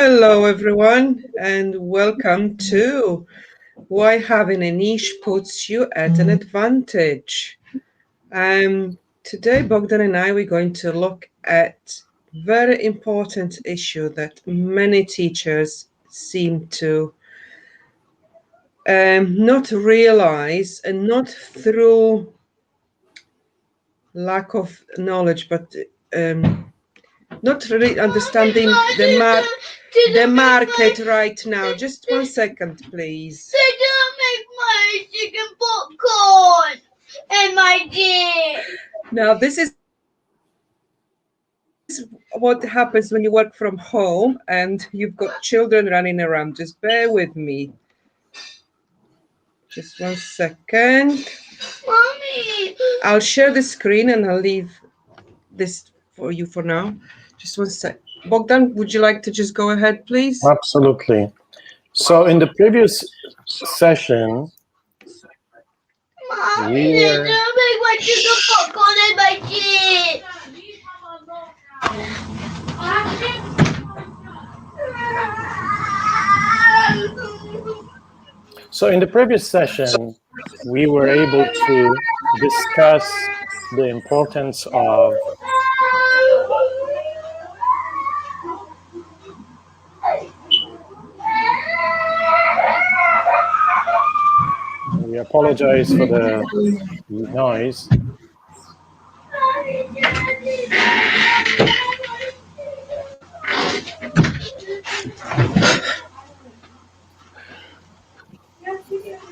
Hello, everyone, and welcome to Why Having a Niche Puts You at an Advantage. Today, Bogdan and I we're going to look at very important issue that many teachers seem to not realize, and not through lack of knowledge, but not really understanding the market right now. Just 1 second, please. They don't make my chicken popcorn in my dish. Now, this is what happens when you work from home and you've got children running around. Just bear with me. Just 1 second. Mommy. I'll share the screen and I'll leave this for you for now. Just 1 sec. Bogdan, would you like to just go ahead, please? Absolutely. So in the previous session, Mommy, they don't make my chicken popcorn in my dish. we were able to discuss the importance of we apologize for the noise.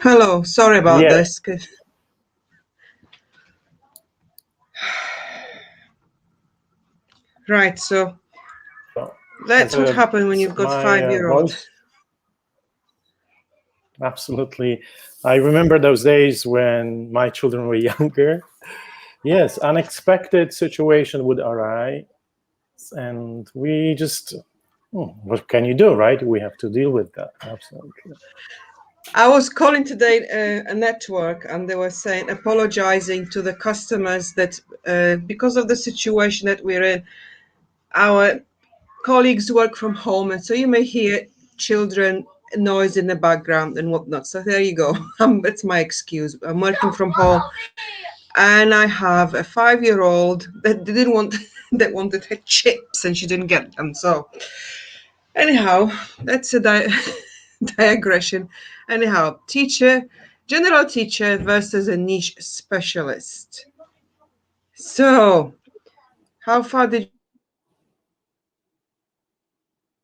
Hello, sorry about this. Right, so that's what happens when you've got 5-year-olds. Absolutely. I remember those days when my children were younger. Yes, unexpected situation would arise, and we just, what can you do, right? We have to deal with that. Absolutely. I was calling today a network, and they were saying, apologizing to the customers that because of the situation that we're in, our colleagues work from home, and so you may hear children noise in the background and whatnot. So there you go. That's my excuse. I'm working from home, and I have a 5-year-old that didn't want that wanted her chips, and she didn't get them. So anyhow, that's a digression. Anyhow, general teacher versus a niche specialist. So, how far did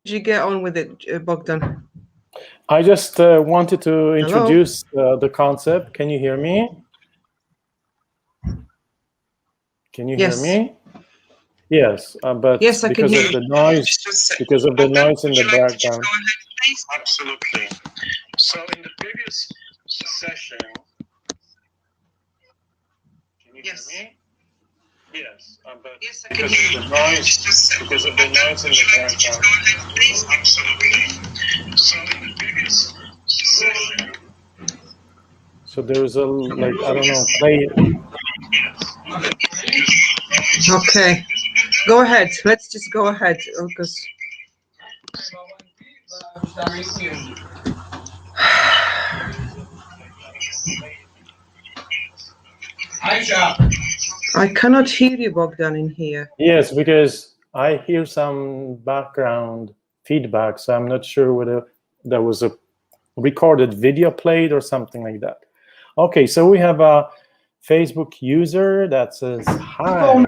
you get on with it, Bogdan? I just wanted to introduce the concept. Can you hear me? Can you hear me? Yes, but yes, I because can hear of the noise, because of the noise in the background. Absolutely. So in the previous session, can you hear me? Yes, but yes, I can hear you. Because of the noise in the background. Absolutely. So in the previous session, so there was a I don't know, play. Okay, go ahead. Let's just go ahead because. I cannot hear you, Bogdan, in here. Yes, because I hear some background feedback, so I'm not sure whether there was a recorded video played or something like that. Okay, so we have a Facebook user that says hi.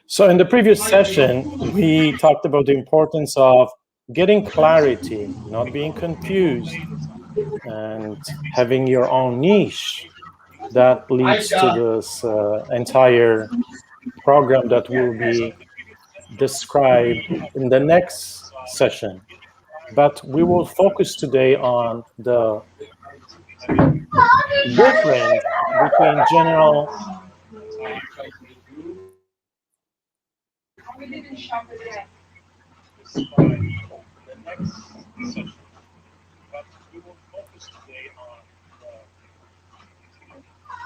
So in the previous session, we talked about the importance of getting clarity, not being confused, and having your own niche. That leads to this entire program that will be described in the next session. But we will focus today on the difference between general. We didn't shop it yet.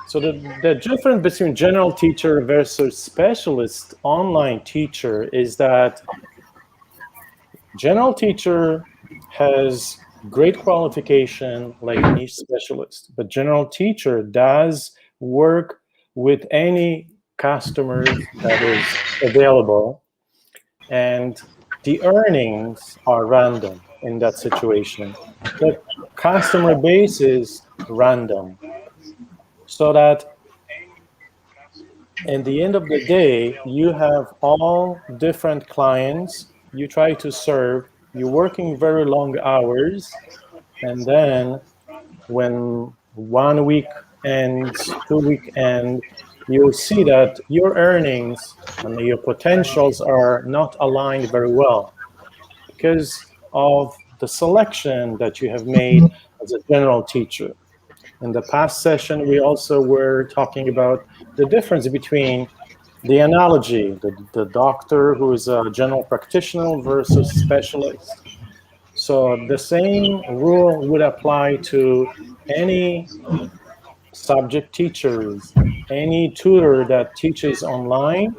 So the difference between general teacher versus specialist online teacher is that General teacher has great qualification like niche specialist, but general teacher does work with any customer that is available, and the earnings are random in that situation. The customer base is random, so that at the end of the day, you have all different clients you try to serve. You're working very long hours, and then when 1 week ends, 2 week end, you'll see that your earnings and your potentials are not aligned very well because of the selection that you have made as a general teacher. In the past session, we also were talking about the difference between the analogy, the doctor who is a general practitioner versus specialist. So the same rule would apply to any subject teachers, any tutor that teaches online,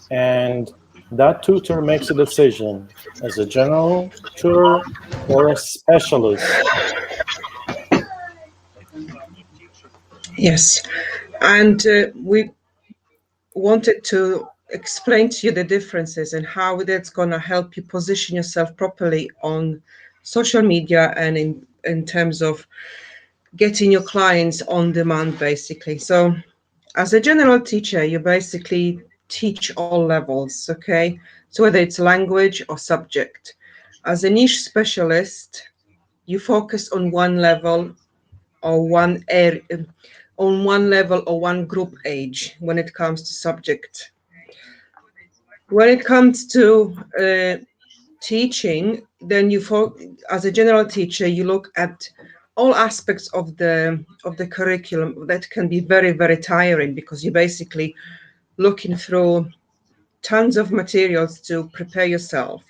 and that tutor makes a decision as a general tutor or a specialist. Yes, and we wanted to explain to you the differences and how that's going to help you position yourself properly on social media and in terms of getting your clients on demand, basically. So as a general teacher, you basically teach all levels, okay? So whether it's language or subject. As a niche specialist, you focus on one level or one area, on one level or one group age when it comes to subject. When it comes to teaching, then as a general teacher, you look at all aspects of the curriculum. That can be very, very tiring because you're basically looking through tons of materials to prepare yourself.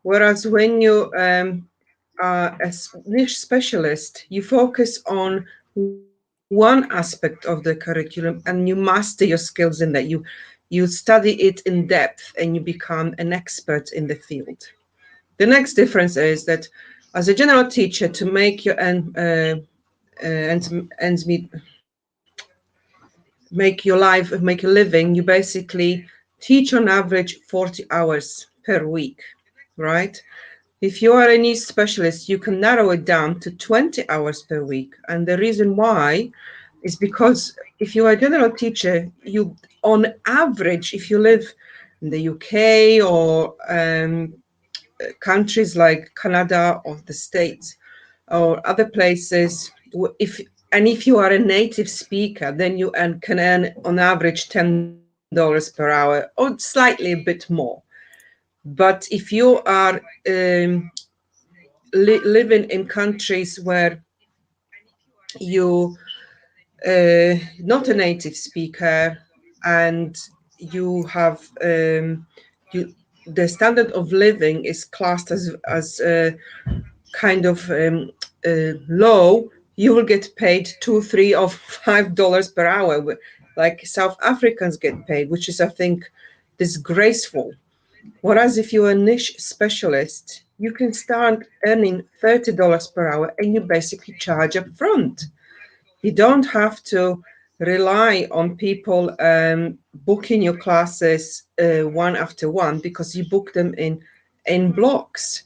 Whereas when you are a niche specialist, you focus on one aspect of the curriculum and you master your skills in that. You study it in depth and you become an expert in the field. The next difference is that as a general teacher, to make your ends meet, make a living, you basically teach on average 40 hours per week, right? If you are a niche specialist, you can narrow it down to 20 hours per week. And the reason why is because if you are a general teacher, you, on average, if you live in the UK or countries like Canada or the States or other places, if you are a native speaker, then you can earn on average $10 per hour or slightly a bit more. But if you are living in countries where you not a native speaker and you have you the standard of living is classed as kind of low, you will get paid $2, $3, or $5 per hour, like South Africans get paid, which is, I think, disgraceful. Whereas if you're a niche specialist, you can start earning $30 per hour and you basically charge up front. You don't have to rely on people booking your classes one after one because you book them in blocks.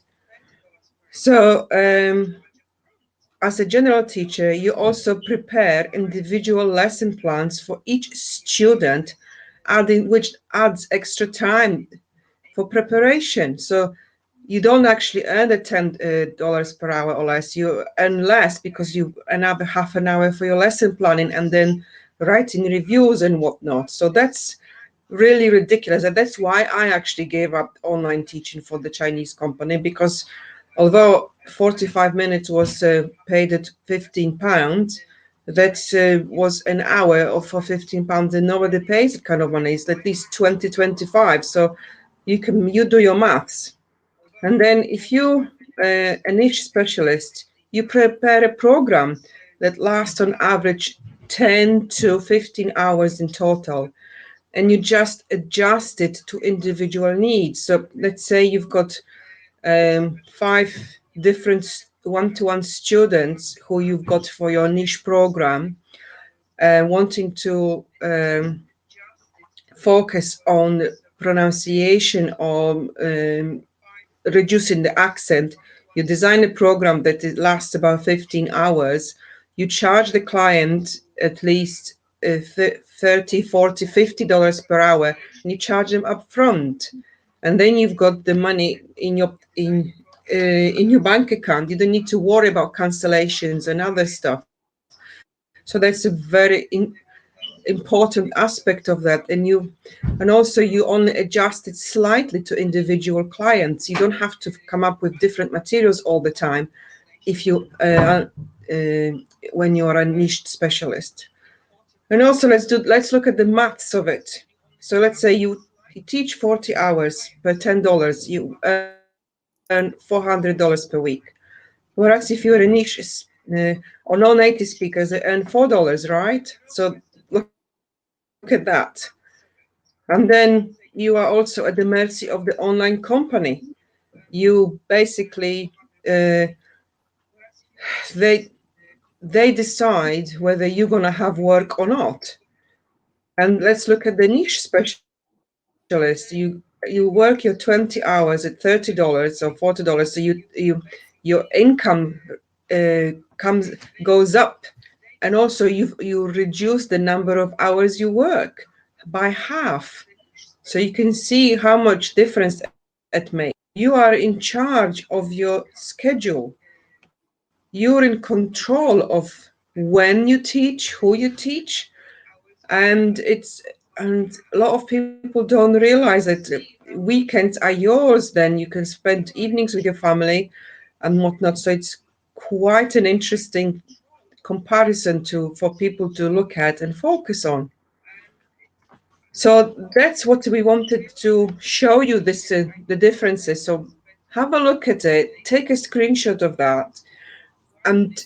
So as a general teacher, you also prepare individual lesson plans for each student, which adds extra time for preparation. So you don't actually earn the $10 per hour or less. You earn less because you another half an hour for your lesson planning and then writing reviews and whatnot. So that's really ridiculous. And that's why I actually gave up online teaching for the Chinese company, because although 45 minutes was paid at £15, that was an hour of for £15 and nobody pays that kind of money. It's at least 20, 25. So you do your maths. And then if you a niche specialist, you prepare a program that lasts on average 10 to 15 hours in total. And you just adjust it to individual needs. So let's say you've got 5 different one-to-one students who you've got for your niche program, wanting to focus on pronunciation or reducing the accent, you design a program that it lasts about 15 hours. You charge the client at least $30, $40, $50 per hour, and you charge them up front. And then you've got the money in your bank account. You don't need to worry about cancellations and other stuff. So that's a very important aspect of that. And also you only adjust it slightly to individual clients. You don't have to come up with different materials all the time if you when you are a niche specialist. And also let's look at the maths of it. So let's say you teach 40 hours per $10, you earn $400 per week. Whereas if you're a niche or non-native speakers, they earn $4, right? So look at that. And then you are also at the mercy of the online company. You basically they decide whether you're gonna have work or not. And let's look at the niche specialist. You work your 20 hours at $30 or $40, so your income goes up, and also you reduce the number of hours you work by half. So you can see how much difference it makes. You are in charge of your schedule. You're in control of when you teach, who you teach, and a lot of people don't realize that weekends are yours. Then you can spend evenings with your family and whatnot. So it's quite an interesting comparison for people to look at and focus on. So that's what we wanted to show you, the differences. So have a look at it, take a screenshot of that, and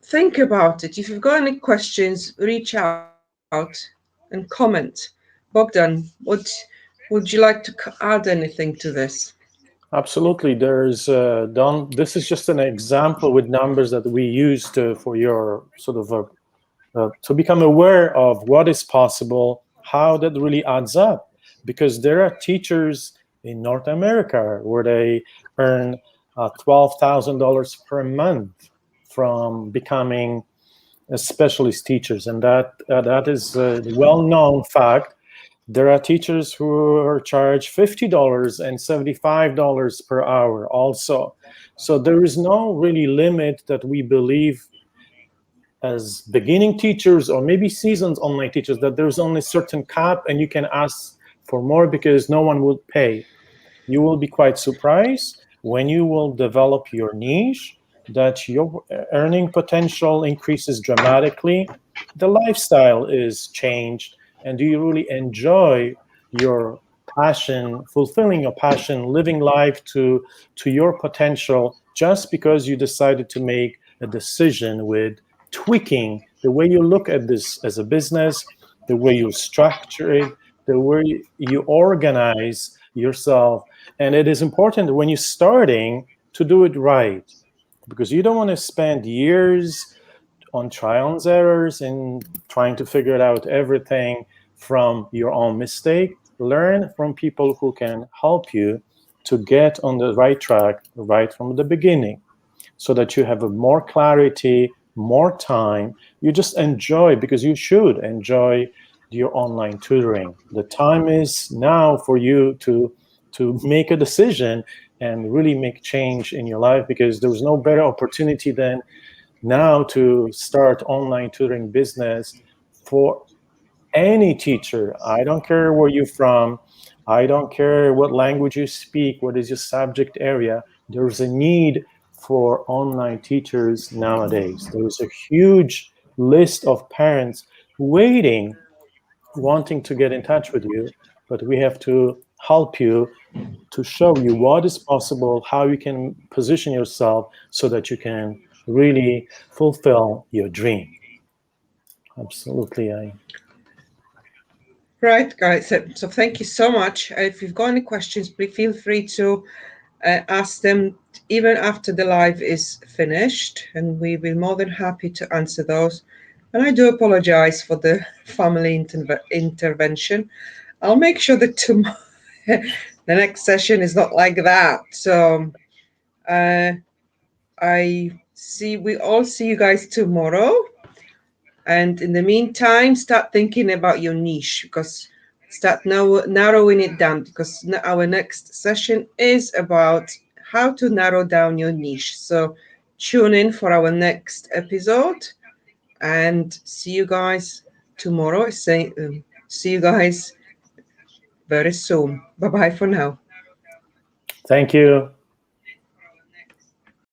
think about it. If you've got any questions, reach out and comment. Bogdan, would you like to add anything to this? Absolutely. There's Don. This is just an example with numbers that we used for your sort of to become aware of what is possible, how that really adds up. Because there are teachers in North America where they earn $12,000 per month from becoming specialist teachers, and that is a well-known fact. There are teachers who are charged $50 and $75 per hour also. So there is no really limit that we believe as beginning teachers or maybe seasoned online teachers that there's only a certain cap and you can ask for more because no one will pay. You will be quite surprised when you will develop your niche that your earning potential increases dramatically. The lifestyle is changed, and do you really enjoy your passion, fulfilling your passion, living life to your potential just because you decided to make a decision with tweaking the way you look at this as a business, the way you structure it, the way you organize yourself. And it is important when you're starting to do it right, because you don't want to spend years on trials and errors and trying to figure out everything from your own mistake. Learn from people who can help you to get on the right track right from the beginning, so that you have more clarity, more time. You just enjoy, because you should enjoy your online tutoring. The time is now for you to make a decision and really make change in your life, because there's no better opportunity than now to start online tutoring business for any teacher. I don't care where you're from. I don't care what language you speak, what is your subject area. There's a need for online teachers nowadays. There's a huge list of parents waiting, wanting to get in touch with you, but we have to help you to show you what is possible, how you can position yourself so that you can really fulfill your dream. Absolutely. Right, guys. So thank you so much. If you've got any questions, please feel free to ask them even after the live is finished, and we will be more than happy to answer those. And I do apologize for the family intervention. I'll make sure that tomorrow the next session is not like that. So we all see you guys tomorrow. And in the meantime, start thinking about your niche, because start narrowing it down, because our next session is about how to narrow down your niche. So tune in for our next episode, and see you guys tomorrow. See you guys very soon. Bye bye for now. Thank you.